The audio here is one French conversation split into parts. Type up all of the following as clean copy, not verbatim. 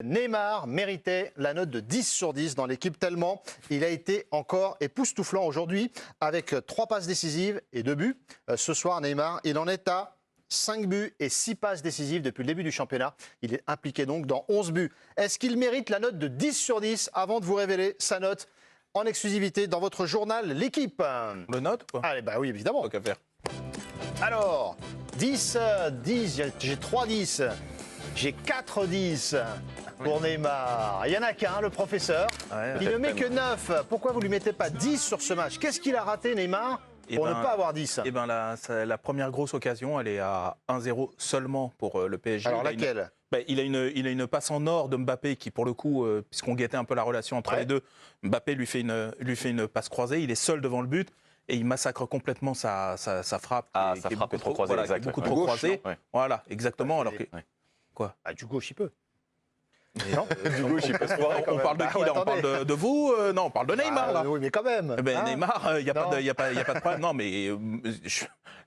Neymar méritait la note de 10 sur 10 dans l'équipe tellement il a été encore époustouflant aujourd'hui avec 3 passes décisives et 2 buts. Ce soir, Neymar, il en est à 5 buts et 6 passes décisives depuis le début du championnat. Il est impliqué donc dans 11 buts. Est-ce qu'il mérite la note de 10 sur 10 avant de vous révéler sa note en exclusivité dans votre journal L'équipe? Le note ou quoi? Allez, bah oui, évidemment. Tant qu'à faire. Alors, 10, j'ai 3 10, j'ai 4 10 pour Neymar. Il n'y en a qu'un, le professeur. Ouais, Il ne met que 9. Pourquoi vous ne lui mettez pas 10 sur ce match? Qu'est-ce qu'il a raté, Neymar, pour ne pas avoir 10? Eh ben la première grosse occasion, elle est à 1-0 seulement pour le PSG. Alors laquelle? Il a une passe en or de Mbappé qui, pour le coup, puisqu'on guettait un peu la relation entre les deux, Mbappé lui fait une passe croisée, il est seul devant le but et il massacre complètement sa frappe. Ah, sa frappe est trop croisée, voilà, exact. beaucoup trop croisée. Ouais. Voilà, exactement. Alors que... Quoi? Ah, du gauche, il peut. Non, Du gauche, il peut se voir. on parle de qui là? On parle de vous? Non, on parle de Neymar là. Oui, mais quand même. Eh ben, hein. Neymar, il n'y a pas de problème. Non, mais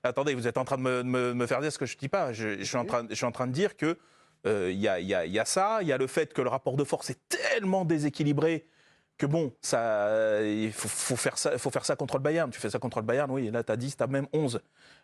attendez, vous êtes en train de me faire dire ce que je ne dis pas. Je suis en train de dire que il y a ça, il y a le fait que le rapport de force est tellement déséquilibré que bon, il faut faire ça contre le Bayern. Tu fais ça contre le Bayern, oui, là tu as 10, tu as même 11.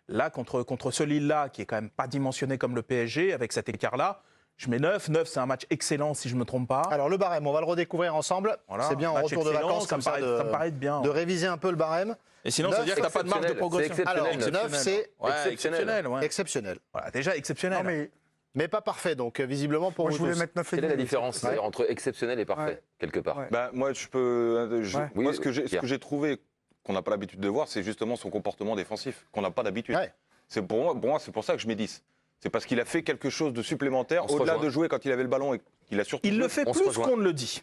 Là, contre ce Lille-là, qui est quand même pas dimensionné comme le PSG, avec cet écart-là, je mets 9. 9, c'est un match excellent si je ne me trompe pas. Alors le barème, on va le redécouvrir ensemble. Voilà, c'est bien en match retour de excellent, vacances comme ça, ça me paraît bien. de réviser un peu le barème. Et sinon, ça veut dire que tu n'as pas de marge de progression. Exceptionnel. Alors 9, c'est exceptionnel. Ouais. exceptionnel. Voilà, déjà exceptionnel. Non, Mais pas parfait, donc visiblement pour moi, vous je voulais tous. mettre 9 et Quelle est demi. la différence entre exceptionnel et parfait, Ouais. quelque part? Ouais. Bah, moi, je peux. Ouais. Moi, Oui, ce que Pierre. j'ai trouvé qu'on n'a pas l'habitude de voir, c'est justement son comportement défensif, qu'on n'a pas d'habitude. Ouais. C'est pour moi, c'est pour ça que je mets 10. C'est parce qu'il a fait quelque chose de supplémentaire, On se au-delà rejoint. de jouer quand il avait le ballon et qu'il a surtout. Il joué. le fait On se plus rejoint. qu'on ne le dit.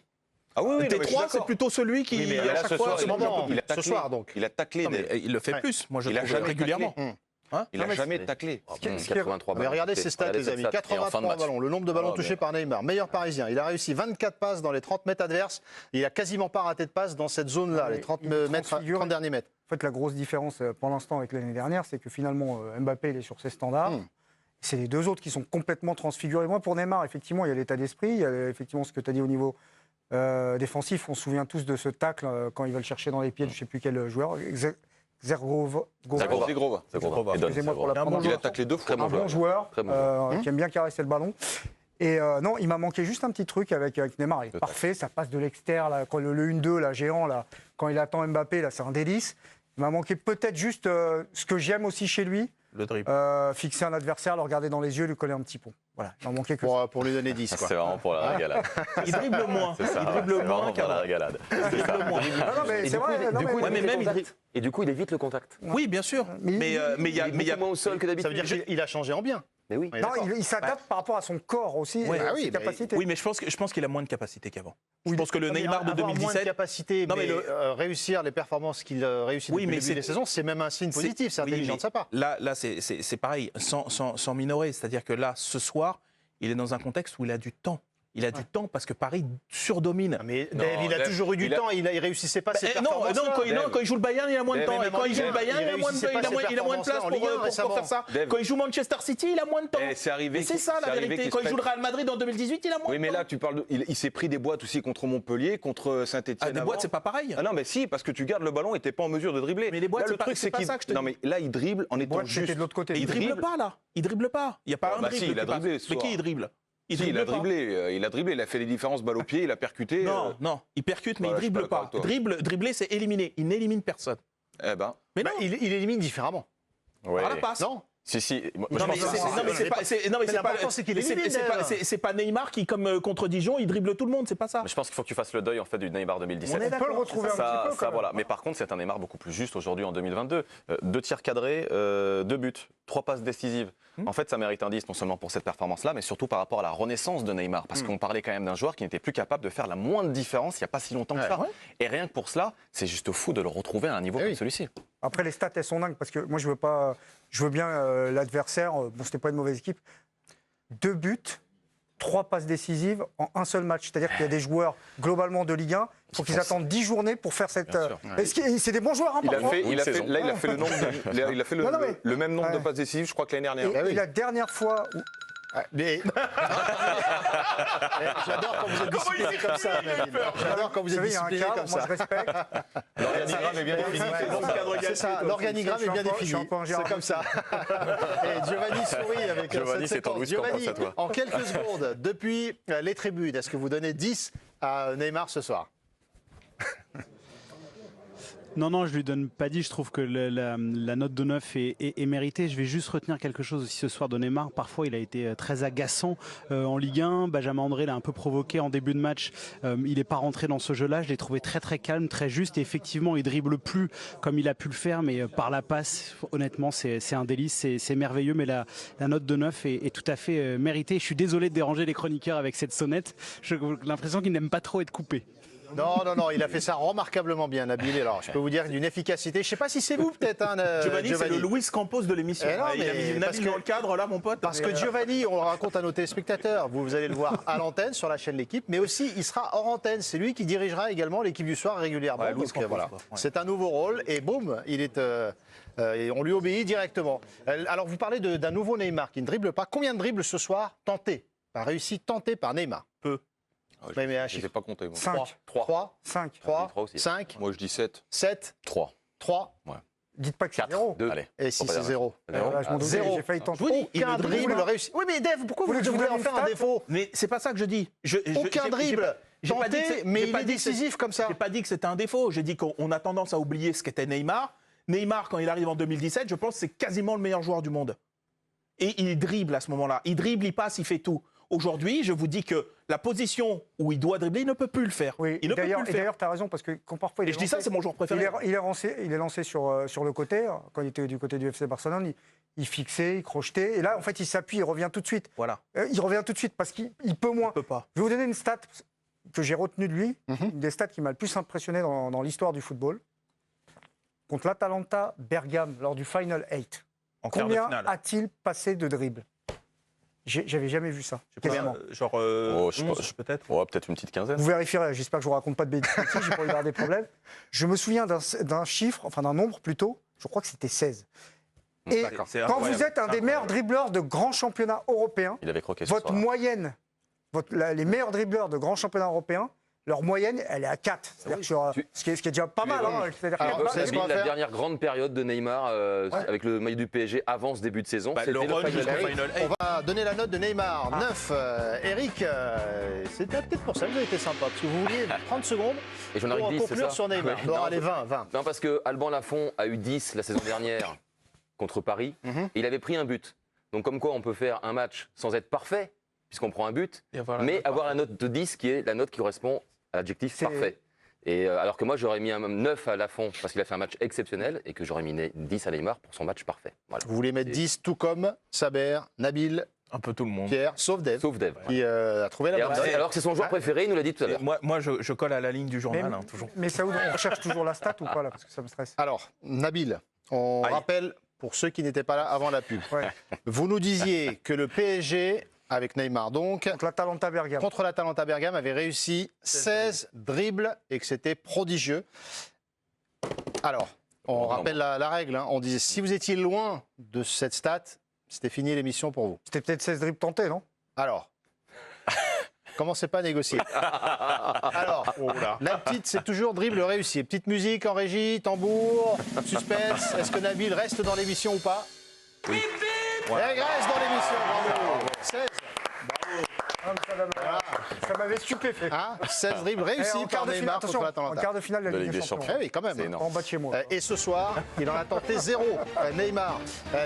Ah oui, oui, non, mais je suis T3, c'est d'accord. plutôt celui qui, Oui, mais à là, chaque ce fois, soir, c'est il a- bon. il a Ce taclé. soir, donc. Il a taclé. Non, mais il le fait Ouais. plus, moi je Il a trouve, jamais régulièrement. taclé. Hein Il a Non, mais jamais c'est- taclé. 83 Mais regardez ces stats, les amis. 83 ballons, le nombre de ballons touchés par Neymar. Meilleur parisien. Il a réussi 24 passes dans les 30 mètres adverses. Il a quasiment pas raté de passe dans cette zone-là, les 30 derniers mètres. En fait, la grosse différence pour l'instant avec l'année dernière, c'est que finalement, Mbappé, il est sur ses standards. C'est les deux autres qui sont complètement transfigurés. Moi, pour Neymar, effectivement, il y a l'état d'esprit. Il y a effectivement ce que tu as dit au niveau défensif. On se souvient tous de ce tacle quand il va le chercher dans les pieds de je ne sais plus quel joueur. Zergova. Grova. Excusez-moi pour la Un bon prononciation. Il a taclé 2 fois. Un bon joueur Très bon joueur. qui aime bien caresser le ballon. Et non, il m'a manqué juste un petit truc avec Neymar. Il est parfait, ça passe de l'extérieur, là, quand le 1-2, là, géant, là, quand il attend Mbappé, là, c'est un délice. Il m'a manqué peut-être juste ce que j'aime aussi chez lui, Le dribble. fixer un adversaire, le regarder dans les yeux, lui coller un petit pont. Voilà, il m'a manqué que ça. Pour lui donner 10, quoi. C'est vraiment pour la régalade. Il dribble moins. C'est ça, Il dribble c'est moins vraiment pour la qu'avant. régalade. Non, non, mais Et c'est du coup, vrai. il- non, du coup, mais- il Ouais, mais évite même le il contact. Et du coup, il évite le contact. Oui, bien sûr. Mais Mais il y a beaucoup moins au sol que Ça veut d'habitude. dire qu'il a changé en bien. Mais oui. On est Non, d'accord. il s'adapte par rapport à son corps aussi, Ouais. et Ah oui, ses mais- capacités. Oui, mais je pense qu'il a moins de capacité qu'avant. Je pense que le Non, mais Neymar de avoir moins de 2017. capacité, Non, mais mais réussir les performances qu'il réussit Oui, depuis mais le début des saisons, c'est même un signe positif, c'est oui, intelligent mais de sa part. Là c'est pareil, sans minorer. C'est-à-dire que là, ce soir, il est dans un contexte où il a du temps. Il a du temps parce que Paris surdomine. Mais Non, Dave, il a Dave, toujours eu du il a- temps, il réussissait pas ses Non, performances. quand il joue le Bayern, il a moins de Dave, temps. mais Et quand il joue le même Bayern, il il a moins de réussissait pas ses il a moins de place performances en Ligue 1 pour récemment. faire ça. Dave. Quand il joue Manchester City, il a moins de temps. C'est arrivé. Et c'est ça la vérité. Quand il joue le Real Madrid en 2018, il a moins Oui, de mais temps. là, tu parles il s'est pris des boîtes aussi contre Montpellier, contre Ah, Saint-Etienne. des boîtes, c'est pas pareil. Ah non, mais si, parce que tu gardes le ballon et t'es pas en mesure de dribbler. Mais les boîtes, là, le c'est pas- truc, c'est pas qu'il ça que je te non, dis. mais là, il dribble en étant Boîte, juste. c'était de l'autre côté. Et il dribble pas là. Il dribble pas. Il n'y a pas Ah, un bah dribble. si, il a qui passe. dribblé ce Mais qui soir. il dribble? Si, il a dribblé, il a fait les différences balle au pied, il a percuté. Non, il percute, mais Voilà, il je suis dribble pas d'accord pas. avec toi. Dribbler, c'est éliminer. Il n'élimine personne. Eh ben, Mais non, Il élimine différemment. Ouais. par la passe. Non Si. Moi, je Non, mais pense que c'est l'important, c'est qu'il élimine, c'est pas Neymar qui, comme contre Dijon, il dribble tout le monde, c'est pas ça. Mais je pense qu'il faut que tu fasses le deuil en fait du Neymar 2017. On est On peut le retrouver un Ça, petit peu. quand même. voilà. Mais par contre, c'est un Neymar beaucoup plus juste aujourd'hui en 2022. 2 tirs cadrés, 2 buts, 3 passes décisives. En fait, ça mérite un 10 non seulement pour cette performance-là, mais surtout par rapport à la renaissance de Neymar. Parce qu'on parlait quand même d'un joueur qui n'était plus capable de faire la moindre différence il n'y a pas si longtemps que ça. Ouais. Et rien que pour cela, c'est juste fou de le retrouver à un niveau Eh comme oui. celui-ci. Après, les stats, elles sont dingues parce que moi, je veux bien l'adversaire. Bon, c'était pas une mauvaise équipe. 2 buts, 3 passes décisives en un seul match. C'est-à-dire qu'il y a des joueurs globalement de Ligue 1, il faut qu'ils attendent 10 journées pour faire cette. Bien sûr. C'est des bons joueurs, hein, il a parfois. fait, Une il a fait, saison. là, il a fait le nombre, il a fait Non, non, mais- le même nombre de Ouais. passes décisives, je crois que l'année dernière. Et la dernière fois où. Mais... J'adore quand vous êtes discipliné comme ça, Nabil. J'adore quand vous êtes savez, il y a un discipliné cadre, comme moi ça. je respecte. L'organigramme est bien défini. C'est ça, l'organigramme est bien Je suis défini. un peu un C'est Gérard comme ça. Et Giovanni sourit avec Giovanni, cette c'est ton séquence. Luis Campos Giovanni, à toi. en quelques secondes, depuis les tribunes, est-ce que vous donnez 10 à Neymar ce soir? Non, je lui donne pas 10. Je trouve que la note de 9 est méritée. Je vais juste retenir quelque chose aussi ce soir de Neymar. Parfois, il a été très agaçant en Ligue 1. Benjamin André l'a un peu provoqué en début de match. Il n'est pas rentré dans ce jeu-là. Je l'ai trouvé très calme, très juste. Et effectivement, il dribble plus comme il a pu le faire, mais par la passe, honnêtement, c'est un délice. C'est merveilleux. Mais la note de 9 est tout à fait méritée. Je suis désolé de déranger les chroniqueurs avec cette sonnette. J'ai l'impression qu'ils n'aiment pas trop être coupés. Non, il a fait ça remarquablement bien, Nabil. Alors, je peux vous dire d'une efficacité. Je ne sais pas si c'est vous, peut-être, hein, Giovanni, c'est le Luis Campos de l'émission. Eh non, Il a mais mis parce Nabil que- dans le cadre, là, mon pote. Parce que Giovanni, on le raconte à nos téléspectateurs, vous allez le voir à l'antenne sur la chaîne L'Équipe, mais aussi il sera hors antenne. C'est lui qui dirigera également l'équipe du soir régulièrement. Ouais, Luis Donc, Campos, voilà. quoi. Ouais. C'est un nouveau rôle et boum, il est, et on lui obéit directement. Alors vous parlez d'un nouveau Neymar qui ne dribble pas. Combien de dribbles ce soir tentés, pas réussi, tentés par Neymar? Peu. Ouais, mais un Je ne chiffre. les ai pas comptés. Moi. 5. 3, 5. 3, Trois aussi. 5, Moi, je dis 7. 7, 3, 3 Dites pas que c'est 4, 0. 2. Allez. et 6 Faut pas c'est dire 0. Là, je m'en doutais, Zéro. j'ai failli tenter. Je vous dis, il Aucun ne dribble dribble pas. réussi. Oui, mais Dave, pourquoi Vous vous voulez que je vous voulez donne en faire une un stat défaut? Mais c'est pas ça que je dis. Aucun dribble j'ai pas dit que tenté, c'est- mais j'ai il pas est dit que c'est- décisif comme ça. J'ai pas dit que c'était un défaut. J'ai dit qu'on a tendance à oublier ce qu'était Neymar. Neymar, quand il arrive en 2017, je pense que c'est quasiment le meilleur joueur du monde. Et il dribble à ce moment-là. Il dribble, il passe, il fait tout. Aujourd'hui, je vous dis que la position où il doit dribbler, il ne peut plus le faire. Oui, Il ne peut plus le faire. d'ailleurs, tu as raison, parce que quand parfois il Et est je dis ça, lancé- c'est mon joueur préféré. il est lancé sur le côté, quand il était du côté du FC Barcelone, il fixait, il crochetait, et là, en fait, il s'appuie, il revient tout de suite. Voilà. Il revient tout de suite parce qu'il peut moins. Il peut pas. Je vais vous donner une stat que j'ai retenue de lui, Mhm. une des stats qui m'a le plus impressionné dans l'histoire du football. Contre l'Atalanta Bergame, lors du Final 8, En quart de combien finale. a-t-il passé de dribbles? J'avais jamais vu ça. Je sais pas, Quasiment. genre Oh, je sais 11 pas, peut-être. Ouais, peut-être une petite quinzaine. Vous vérifierez, j'espère que je vous raconte pas de bêtises, j'ai pas envie d'avoir des problèmes. Je me souviens d'un chiffre, enfin d'un nombre plutôt, je crois que c'était 16. Et C'est quand incroyable. vous êtes un des meilleurs dribbleurs de grands championnats européens, Il avait croqué ce votre soir. moyenne, les meilleurs dribbleurs de grands championnats européens, leur moyenne, elle est à 4. C'est-à-dire que ce qui est déjà pas mal. Hein. C'est-à-dire Alors, que- vous savez ce qu'on va La faire dernière grande période de Neymar avec le maillot du PSG avant ce début de saison, Bah, c'était le le run Final jusqu'au Eight. Final On 8. va donner la note de Neymar, 9. Eric, c'était peut-être pour ça que vous avez été sympa, parce que vous vouliez 30 secondes Et j'en pour arrive 10, c'est conclure ça sur Neymar. Ouais. Non, allez, 20. Non, parce que Alban Lafont a eu 10 la saison dernière contre Paris. Mhm. Et il avait pris un but. Donc comme quoi on peut faire un match sans être parfait, puisqu'on prend un but, Et voilà. mais avoir la note de 10 qui est la note qui correspond à l'adjectif C'est- parfait. Et alors que moi j'aurais mis un 9 à Lafont parce qu'il a fait un match exceptionnel et que j'aurais mis 10 à Neymar pour son match parfait. Voilà. Vous voulez mettre Et- 10, tout comme Saber, Nabil, Un peu tout le monde. Pierre, sauf Dave, Sauf Dave. qui a trouvé la Et bonne alors, note. alors que c'est son joueur préféré, il nous l'a dit tout à Et l'heure. moi je colle à la ligne du journal, hein, toujours. mais Saoud, on recherche toujours la stat ou pas là, parce que ça me stresse. Alors, Nabil, on Aïe. rappelle, pour ceux qui n'étaient pas là avant la pub, Ouais. vous nous disiez que le PSG, avec Neymar donc, Contre l'Atalanta Bergame. contre l'Atalanta Bergame, avait réussi 16 dribbles et que c'était prodigieux. Alors, on Bon, rappelle la règle, hein. On disait si vous étiez loin de cette stat, c'était fini l'émission pour vous. C'était peut-être 16 dribbles tentés, non? Alors, commencez pas à négocier. Alors, la petite, c'est toujours dribble réussi. Petite musique en régie, tambour, suspense. Est-ce que Nabil reste dans l'émission ou pas? Oui. Il reste dans l'émission, bravo. 16. Ah, mais ça m'avait stupéfait. Hein, 16 dribbles réussis En par quart de finale, Neymar attention, contre en l'Atalanta. quart de finale de la Ligue des Champions. Eh oui, quand même. C'est énorme. En bas de chez moi. Et ce soir, il en a tenté 0. Neymar.